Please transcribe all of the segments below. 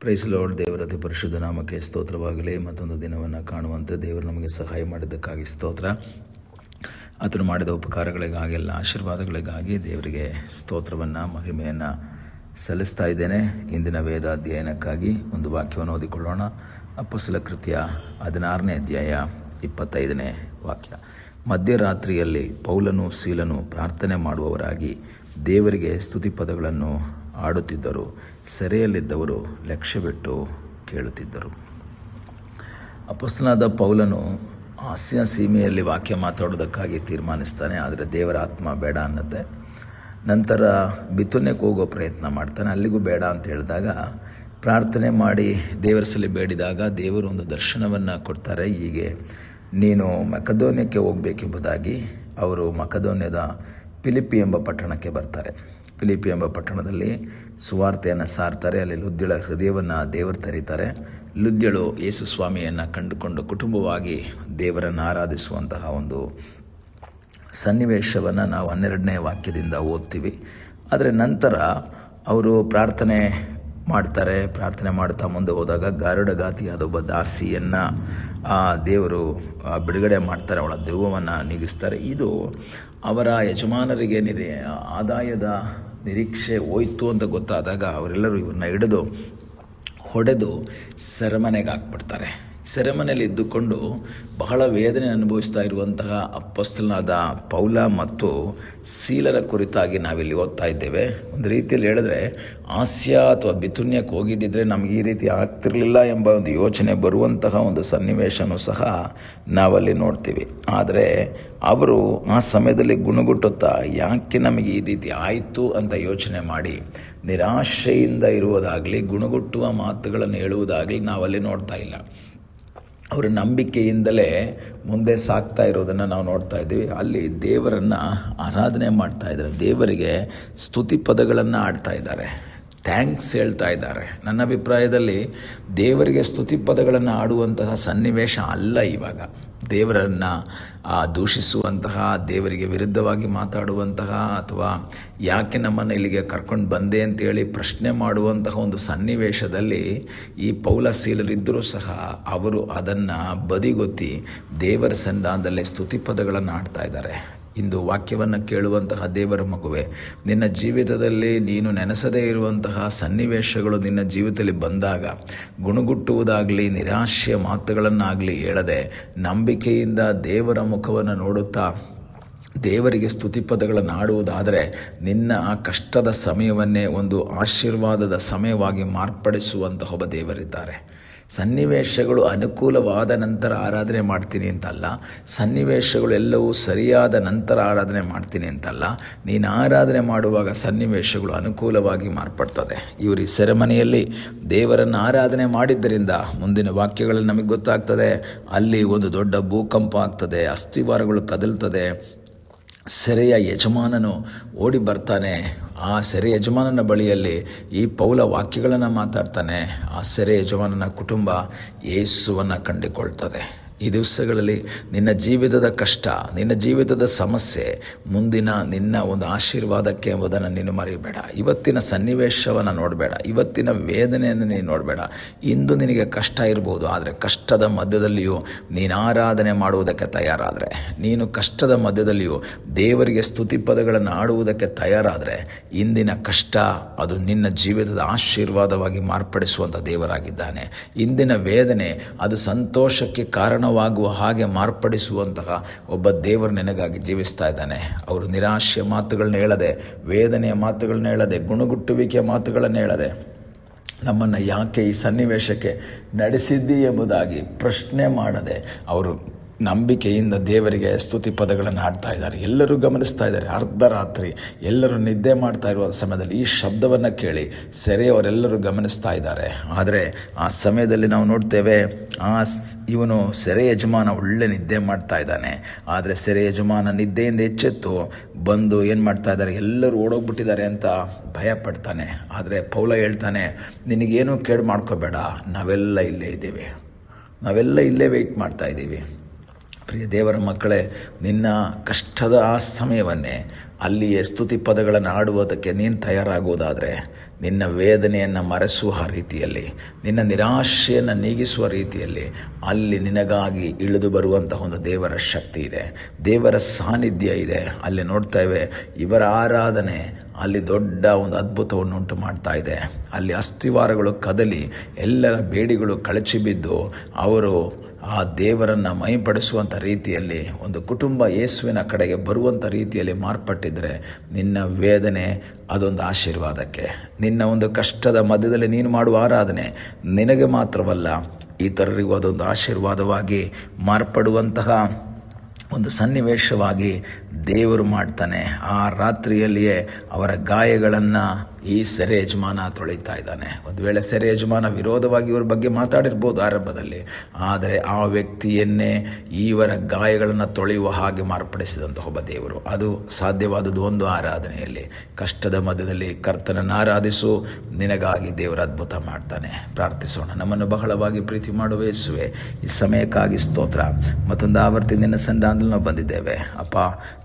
Price lord. ದೇವರ ಅತಿ ಪರಿಶುದ್ಧ ನಾಮಕ್ಕೆ ಸ್ತೋತ್ರವಾಗಲಿ. ಮತ್ತೊಂದು ದಿನವನ್ನು ಕಾಣುವಂತೆ ದೇವರು ನಮಗೆ ಸಹಾಯ ಮಾಡಿದ್ದಕ್ಕಾಗಿ ಸ್ತೋತ್ರ. ಆತನು ಮಾಡಿದ ಉಪಕಾರಗಳಿಗಾಗಿ, ಎಲ್ಲ ಆಶೀರ್ವಾದಗಳಿಗಾಗಿ ದೇವರಿಗೆ ಸ್ತೋತ್ರವನ್ನು, ಮಹಿಮೆಯನ್ನು ಸಲ್ಲಿಸ್ತಾ ಇದ್ದೇನೆ. ಇಂದಿನ ವೇದ ಅಧ್ಯಯನಕ್ಕಾಗಿ ಒಂದು ವಾಕ್ಯವನ್ನು ಓದಿಕೊಳ್ಳೋಣ. ಅಪೊಸ್ತಲ ಕೃತ್ಯ 16ನೇ ಅಧ್ಯಾಯ 25ನೇ ವಾಕ್ಯ. ಮಧ್ಯರಾತ್ರಿಯಲ್ಲಿ ಪೌಲನು ಸೀಲನು ಪ್ರಾರ್ಥನೆ ಮಾಡುವವರಾಗಿ ದೇವರಿಗೆ ಸ್ತುತಿಪದಗಳನ್ನು ಆಡುತ್ತಿದ್ದರು. ಸೆರೆಯಲ್ಲಿದ್ದವರು ಲಕ್ಷ್ಯವಿಟ್ಟು ಕೇಳುತ್ತಿದ್ದರು. ಅಪೊಸ್ತಲನಾದ ಪೌಲನು ಆಸಿಯಾ ಸೀಮೆಯಲ್ಲಿ ವಾಕ್ಯ ಮಾತಾಡೋದಕ್ಕಾಗಿ ತೀರ್ಮಾನಿಸ್ತಾನೆ. ಆದರೆ ದೇವರ ಆತ್ಮ ಬೇಡ ಅನ್ನತ್ತೆ. ನಂತರ ಬಿತುನ್ಯಕ್ಕೆ ಹೋಗೋ ಪ್ರಯತ್ನ ಮಾಡ್ತಾನೆ. ಅಲ್ಲಿಗೂ ಬೇಡ ಅಂತ ಹೇಳಿದಾಗ ಪ್ರಾರ್ಥನೆ ಮಾಡಿ ದೇವರ ಸಲ ಬೇಡಿದಾಗ ದೇವರು ಒಂದು ದರ್ಶನವನ್ನು ಕೊಡ್ತಾರೆ. ಹೀಗೆ ನೀನು ಮಕದೋನ್ಯಕ್ಕೆ ಹೋಗಬೇಕೆಂಬುದಾಗಿ ಅವರು ಮಕದೋನ್ಯದ ಫಿಲಿಪ್ಪಿ ಎಂಬ ಪಟ್ಟಣಕ್ಕೆ ಬರ್ತಾರೆ. ಫಿಲಿಪ್ಪಿ ಎಂಬ ಪಟ್ಟಣದಲ್ಲಿ ಸುವಾರ್ತೆಯನ್ನು ಸಾರ್ತಾರೆ. ಅಲ್ಲಿ ಲುದ್ಯಳ ಹೃದಯವನ್ನು ದೇವರು ತೆರೀತಾರೆ. ಲುದ್ಯಳು ಯೇಸು ಸ್ವಾಮಿಯನ್ನು ಕಂಡುಕೊಂಡು ಕುಟುಂಬವಾಗಿ ದೇವರನ್ನು ಆರಾಧಿಸುವಂತಹ ಒಂದು ಸನ್ನಿವೇಶವನ್ನು ನಾವು 12ನೇ ವಾಕ್ಯದಿಂದ ಓದ್ತೀವಿ. ಆದರೆ ನಂತರ ಅವರು ಪ್ರಾರ್ಥನೆ ಮಾಡ್ತಾರೆ. ಪ್ರಾರ್ಥನೆ ಮಾಡ್ತಾ ಮುಂದೆ ಹೋದಾಗ ಗಾರುಡಗಾತಿಯಾದ ಒಬ್ಬ ದಾಸಿಯನ್ನು ದೇವರು ಬಿಡುಗಡೆ ಮಾಡ್ತಾರೆ. ಅವಳ ದೆವ್ವವನ್ನು ನೀಗಿಸ್ತಾರೆ. ಇದು ಅವರ ಯಜಮಾನರಿಗೆ ಆದಾಯದ ನಿರೀಕ್ಷೆ ಹೋಯ್ತು ಅಂತ ಗೊತ್ತಾದಾಗ ಅವರೆಲ್ಲರೂ ಇವ್ರನ್ನ ಹಿಡಿದು ಹೊಡೆದು ಸೆರೆಮನೆಗೆ ಹಾಕ್ಬಿಡ್ತಾರೆ. ಸೆರೆಮನೆಯಲ್ಲಿ ಇದ್ದುಕೊಂಡು ಬಹಳ ವೇದನೆ ಅನುಭವಿಸ್ತಾ ಇರುವಂತಹ ಅಪೊಸ್ತಲನಾದ ಪೌಲ ಮತ್ತು ಸೀಲರ ಕುರಿತಾಗಿ ನಾವಿಲ್ಲಿ ಓದ್ತಾ ಇದ್ದೇವೆ. ಒಂದು ರೀತಿಯಲ್ಲಿ ಹೇಳಿದ್ರೆ ಆಸಿಯಾ ಅಥವಾ ಬಿತುನ್ಯಕ್ಕೆ ಹೋಗಿದ್ದಿದ್ರೆ ನಮಗೆ ಈ ರೀತಿ ಆಗ್ತಿರಲಿಲ್ಲ ಎಂಬ ಒಂದು ಯೋಚನೆ ಬರುವಂತಹ ಒಂದು ಸನ್ನಿವೇಶನೂ ಸಹ ನಾವಲ್ಲಿ ನೋಡ್ತೀವಿ. ಆದರೆ ಅವರು ಆ ಸಮಯದಲ್ಲಿ ಗುಣಗುಟ್ಟುತ್ತಾ ಯಾಕೆ ನಮಗೆ ಈ ರೀತಿ ಆಯಿತು ಅಂತ ಯೋಚನೆ ಮಾಡಿ ನಿರಾಶೆಯಿಂದ ಇರುವುದಾಗಲಿ, ಗುಣಗುಟ್ಟುವ ಮಾತುಗಳನ್ನು ಹೇಳುವುದಾಗಲಿ ನಾವಲ್ಲಿ ನೋಡ್ತಾ ಇಲ್ಲ. ಅವರ ನಂಬಿಕೆಯಿಂದಲೇ ಮುಂದೆ ಸಾಗ್ತಾ ಇರೋದನ್ನು ನಾವು ನೋಡ್ತಾ ಇದ್ದೀವಿ. ಅಲ್ಲಿ ದೇವರನ್ನು ಆರಾಧನೆ ಮಾಡ್ತಾ ಇದ್ದಾರೆ. ದೇವರಿಗೆ ಸ್ತುತಿ ಪದಗಳನ್ನು ಆಡ್ತಾ ಇದ್ದಾರೆ, ಥ್ಯಾಂಕ್ಸ್ ಹೇಳ್ತಾ ಇದ್ದಾರೆ. ನನ್ನ ಅಭಿಪ್ರಾಯದಲ್ಲಿ ದೇವರಿಗೆ ಸ್ತುತಿ ಪದಗಳನ್ನು ಆಡುವಂತಹ ಸನ್ನಿವೇಶ ಅಲ್ಲ ಇವಾಗ. ದೇವರನ್ನು ದೂಷಿಸುವಂತಹ, ದೇವರಿಗೆ ವಿರುದ್ಧವಾಗಿ ಮಾತಾಡುವಂತಹ, ಅಥವಾ ಯಾಕೆ ನಮ್ಮನ್ನು ಇಲ್ಲಿಗೆ ಕರ್ಕೊಂಡು ಬಂದೆ ಅಂತೇಳಿ ಪ್ರಶ್ನೆ ಮಾಡುವಂತಹ ಒಂದು ಸನ್ನಿವೇಶದಲ್ಲಿ ಈ ಪೌಲ ಸೀಲರಿದ್ದರೂ ಸಹ ಅವರು ಅದನ್ನು ಬದಿಗೊತ್ತಿ ದೇವರ ಸನ್ನಿಧಾನದಲ್ಲಿ ಸ್ತುತಿಪದಗಳನ್ನು ಆಡ್ತಾ ಇದ್ದಾರೆ. ಇಂದು ವಾಕ್ಯವನ್ನು ಕೇಳುವಂತಹ ದೇವರ ಮಗುವೆ, ನಿನ್ನ ಜೀವಿತದಲ್ಲಿ ನೀನು ನೆನೆಸದೇ ಇರುವಂತಹ ಸನ್ನಿವೇಶಗಳು ನಿನ್ನ ಜೀವಿತದಲ್ಲಿ ಬಂದಾಗ ಗುಣಗುಟ್ಟುವುದಾಗಲಿ, ನಿರಾಶೆಯ ಮಾತುಗಳನ್ನಾಗಲಿ ಹೇಳದೆ ನಂಬಿಕೆಯಿಂದ ದೇವರ ಮುಖವನ್ನು ನೋಡುತ್ತಾ ದೇವರಿಗೆ ಸ್ತುತಿಪದಗಳನ್ನು ಆಡುವುದಾದರೆ ನಿನ್ನ ಆ ಕಷ್ಟದ ಸಮಯವನ್ನೇ ಒಂದು ಆಶೀರ್ವಾದದ ಸಮಯವಾಗಿ ಮಾರ್ಪಡಿಸುವಂತಹ ಒಬ್ಬ ದೇವರಿದ್ದಾರೆ. ಸನ್ನಿವೇಶಗಳು ಅನುಕೂಲವಾದ ನಂತರ ಆರಾಧನೆ ಮಾಡ್ತೀನಿ ಅಂತಲ್ಲ, ಸನ್ನಿವೇಶಗಳು ಎಲ್ಲವೂ ಸರಿಯಾದ ನಂತರ ಆರಾಧನೆ ಮಾಡ್ತೀನಿ ಅಂತಲ್ಲ. ನೀನು ಆರಾಧನೆ ಮಾಡುವಾಗ ಸನ್ನಿವೇಶಗಳು ಅನುಕೂಲವಾಗಿ ಮಾರ್ಪಡ್ತದೆ. ಇವರು ಈ ಸೆರೆಮನೆಯಲ್ಲಿ ದೇವರನ್ನು ಆರಾಧನೆ ಮಾಡಿದ್ದರಿಂದ ಮುಂದಿನ ವಾಕ್ಯಗಳಲ್ಲಿ ನಮಗೆ ಗೊತ್ತಾಗ್ತದೆ, ಅಲ್ಲಿ ಒಂದು ದೊಡ್ಡ ಭೂಕಂಪ ಆಗ್ತದೆ, ಅಸ್ಥಿವಾರಗಳು ಕದಲ್ತದೆ. ಸೆರೆಯ ಯಜಮಾನನು ಓಡಿ ಬರ್ತಾನೆ. ಆ ಸೆರೆ ಯಜಮಾನನ ಬಳಿಯಲ್ಲಿ ಈ ಪೌಲ ವಾಕ್ಯಗಳನ್ನು ಮಾತಾಡ್ತಾನೆ. ಆ ಸೆರೆ ಯಜಮಾನನ ಕುಟುಂಬ ಯೇಸುವನ್ನು ಕಂಡುಕೊಳ್ತದೆ. ಈ ದಿವಸಗಳಲ್ಲಿ ನಿನ್ನ ಜೀವಿತದ ಕಷ್ಟ, ನಿನ್ನ ಜೀವಿತದ ಸಮಸ್ಯೆ ಮುಂದಿನ ನಿನ್ನ ಒಂದು ಆಶೀರ್ವಾದಕ್ಕೆ ಎಂಬುದನ್ನು ನೀನು ಮರೆಯಬೇಡ. ಇವತ್ತಿನ ಸನ್ನಿವೇಶವನ್ನು ನೋಡಬೇಡ, ಇವತ್ತಿನ ವೇದನೆಯನ್ನು ನೀನು ನೋಡಬೇಡ. ಇಂದು ನಿನಗೆ ಕಷ್ಟ ಇರ್ಬೋದು, ಆದರೆ ಕಷ್ಟದ ಮಧ್ಯದಲ್ಲಿಯೂ ನೀನು ಆರಾಧನೆ ಮಾಡುವುದಕ್ಕೆ ತಯಾರಾದರೆ, ನೀನು ಕಷ್ಟದ ಮಧ್ಯದಲ್ಲಿಯೂ ದೇವರಿಗೆ ಸ್ತುತಿಪದಗಳನ್ನು ಆಡುವುದಕ್ಕೆ ತಯಾರಾದರೆ, ಇಂದಿನ ಕಷ್ಟ ಅದು ನಿನ್ನ ಜೀವಿತದ ಆಶೀರ್ವಾದವಾಗಿ ಮಾರ್ಪಡಿಸುವಂಥ ದೇವರಾಗಿದ್ದಾನೆ. ಇಂದಿನ ವೇದನೆ ಅದು ಸಂತೋಷಕ್ಕೆ ಕಾರಣವಾಗುವ ಹಾಗೆ ಮಾರ್ಪಡಿಸುವಂತಹ ಒಬ್ಬ ದೇವರು ನಿನಗಾಗಿ ಜೀವಿಸ್ತಾ ಇದ್ದಾನೆ. ಅವರು ನಿರಾಶೆಯ ಮಾತುಗಳನ್ನ ಹೇಳದೆ, ವೇದನೆಯ ಮಾತುಗಳನ್ನ ಹೇಳದೆ, ಗುಣಗುಟ್ಟುವಿಕೆಯ ಮಾತುಗಳನ್ನು ಹೇಳದೆ ನಮ್ಮನ್ನು ಯಾಕೆ ಈ ಸನ್ನಿವೇಶಕ್ಕೆ ನಡೆಸಿದ್ದಿ ಎಂಬುದಾಗಿ ಪ್ರಶ್ನೆ ಮಾಡದೆ ಅವರು ನಂಬಿಕೆಯಿಂದ ದೇವರಿಗೆ ಸ್ತುತಿ ಪದಗಳನ್ನು ಹಾಡ್ತಾ ಇದ್ದಾರೆ. ಎಲ್ಲರೂ ಗಮನಿಸ್ತಾ ಇದ್ದಾರೆ. ಅರ್ಧ ರಾತ್ರಿ ಎಲ್ಲರೂ ನಿದ್ದೆ ಮಾಡ್ತಾ ಇರುವ ಸಮಯದಲ್ಲಿ ಈ ಶಬ್ದವನ್ನು ಕೇಳಿ ಸೆರೆಯವರೆಲ್ಲರೂ ಗಮನಿಸ್ತಾ ಇದ್ದಾರೆ. ಆದರೆ ಆ ಸಮಯದಲ್ಲಿ ನಾವು ನೋಡ್ತೇವೆ, ಇವನು ಸೆರೆ ಯಜಮಾನ ಒಳ್ಳೆ ನಿದ್ದೆ ಮಾಡ್ತಾ ಇದ್ದಾನೆ. ಆದರೆ ಸೆರೆ ಯಜಮಾನ ನಿದ್ದೆಯಿಂದ ಎಚ್ಚೆತ್ತು ಬಂದು ಏನು ಮಾಡ್ತಾ ಇದ್ದಾರೆ, ಎಲ್ಲರೂ ಓಡೋಗ್ಬಿಟ್ಟಿದ್ದಾರೆ ಅಂತ ಭಯ ಪಡ್ತಾನೆ. ಆದರೆ ಪೌಲ ಹೇಳ್ತಾನೆ, ನಿನಗೇನೂ ಕೇಡು ಮಾಡ್ಕೋಬೇಡ, ನಾವೆಲ್ಲ ಇಲ್ಲೇ ಇದ್ದೀವಿ, ನಾವೆಲ್ಲ ಇಲ್ಲೇ ವೆಯ್ಟ್ ಮಾಡ್ತಾ ಇದ್ದೀವಿ. ಪ್ರಿಯ ದೇವರ ಮಕ್ಕಳೇ, ನಿನ್ನ ಕಷ್ಟದ ಆ ಸಮಯವನ್ನೇ ಅಲ್ಲಿಯೇ ಸ್ತುತಿ ಪದಗಳನ್ನು ಆಡುವುದಕ್ಕೆ ನೀನು ತಯಾರಾಗುವುದಾದರೆ ನಿನ್ನ ವೇದನೆಯನ್ನು ಮರೆಸುವ ರೀತಿಯಲ್ಲಿ, ನಿನ್ನ ನಿರಾಶೆಯನ್ನು ನೀಗಿಸುವ ರೀತಿಯಲ್ಲಿ ಅಲ್ಲಿ ನಿನಗಾಗಿ ಇಳಿದು ಬರುವಂತಹ ಒಂದು ದೇವರ ಶಕ್ತಿ ಇದೆ, ದೇವರ ಸಾನ್ನಿಧ್ಯ ಇದೆ. ಅಲ್ಲಿ ನೋಡ್ತೇವೆ, ಇವರ ಆರಾಧನೆ ಅಲ್ಲಿ ದೊಡ್ಡ ಒಂದು ಅದ್ಭುತವನ್ನು ಉಂಟು ಮಾಡ್ತಾ ಇದೆ. ಅಲ್ಲಿ ಅಸ್ಥಿವಾರಗಳು ಕದಲಿ ಎಲ್ಲರ ಬೇಡಿಗಳು ಕಳಚಿ ಬಿದ್ದು ಅವರು ಆ ದೇವರನ್ನು ಮೈಪಡಿಸುವಂಥ ರೀತಿಯಲ್ಲಿ ಒಂದು ಕುಟುಂಬ ಯೇಸುವಿನ ಕಡೆಗೆ ಬರುವಂಥ ರೀತಿಯಲ್ಲಿ ಮಾರ್ಪಟ್ಟಿದ್ದರೆ ನಿನ್ನ ವೇದನೆ ಅದೊಂದು ಆಶೀರ್ವಾದಕ್ಕೆ, ನಿನ್ನ ಒಂದು ಕಷ್ಟದ ಮಧ್ಯದಲ್ಲಿ ನೀನು ಮಾಡುವ ಆರಾಧನೆ ನಿನಗೆ ಮಾತ್ರವಲ್ಲ ಇತರರಿಗೂ ಅದೊಂದು ಆಶೀರ್ವಾದವಾಗಿ ಮಾರ್ಪಡುವಂತಹ ಒಂದು ಸನ್ನಿವೇಶವಾಗಿ ದೇವರು ಮಾಡ್ತಾನೆ. ಆ ರಾತ್ರಿಯಲ್ಲಿಯೇ ಅವರ ಗಾಯಗಳನ್ನು ಈ ಸೆರೆ ಯಜಮಾನ ತೊಳಿತಾ ಇದ್ದಾನೆ. ಒಂದು ವೇಳೆ ಸೆರೆ ಯಜಮಾನ ವಿರೋಧವಾಗಿ ಇವ್ರ ಬಗ್ಗೆ ಮಾತಾಡಿರ್ಬೋದು ಆರಂಭದಲ್ಲಿ, ಆದರೆ ಆ ವ್ಯಕ್ತಿಯನ್ನೇ ಇವರ ಗಾಯಗಳನ್ನು ತೊಳೆಯುವ ಹಾಗೆ ಮಾರ್ಪಡಿಸಿದಂಥ ಒಬ್ಬ ದೇವರು. ಅದು ಸಾಧ್ಯವಾದದ್ದು ಒಂದು ಆರಾಧನೆಯಲ್ಲಿ. ಕಷ್ಟದ ಮಧ್ಯದಲ್ಲಿ ಕರ್ತನನ್ನು ಆರಾಧಿಸು, ನಿನಗಾಗಿ ದೇವರು ಅದ್ಭುತ ಮಾಡ್ತಾನೆ. ಪ್ರಾರ್ಥಿಸೋಣ. ನಮ್ಮನ್ನು ಬಹಳವಾಗಿ ಪ್ರೀತಿ ಮಾಡುವ ಯೇಸುವೆ, ಈ ಸಮಯಕ್ಕಾಗಿ ಸ್ತೋತ್ರ. ಮತ್ತೊಂದು ಆವರ್ತಿ ನಿನ್ನ ಸನ್ನಿಧಾನದಲ್ಲಿ ನಾವು ಬಂದಿದ್ದೇವೆ ಅಪ್ಪ.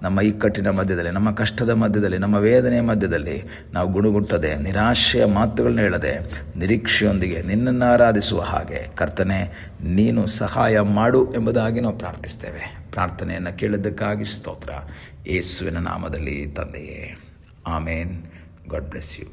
ನಮ್ಮ ಇಕ್ಕಟ್ಟಿನ ಮಧ್ಯದಲ್ಲಿ, ನಮ್ಮ ಕಷ್ಟದ ಮಧ್ಯದಲ್ಲಿ, ನಮ್ಮ ವೇದನೆಯ ಮಧ್ಯದಲ್ಲಿ ನಾವು ಗುಣಗುಟ್ಟದೆ, ನಿರಾಶೆಯ ಮಾತುಗಳನ್ನ ಹೇಳದೆ, ನಿರೀಕ್ಷೆಯೊಂದಿಗೆ ನಿನ್ನನ್ನು ಆರಾಧಿಸುವ ಹಾಗೆ ಕರ್ತನೆ ನೀನು ಸಹಾಯ ಮಾಡು ಎಂಬುದಾಗಿ ನಾವು ಪ್ರಾರ್ಥಿಸ್ತೇವೆ. ಪ್ರಾರ್ಥನೆಯನ್ನು ಕೇಳಿದ್ದಕ್ಕಾಗಿ ಸ್ತೋತ್ರ, ಯೇಸುವಿನ ನಾಮದಲ್ಲಿ ತಂದೆಯೇ, ಆಮೇನ್. God bless you.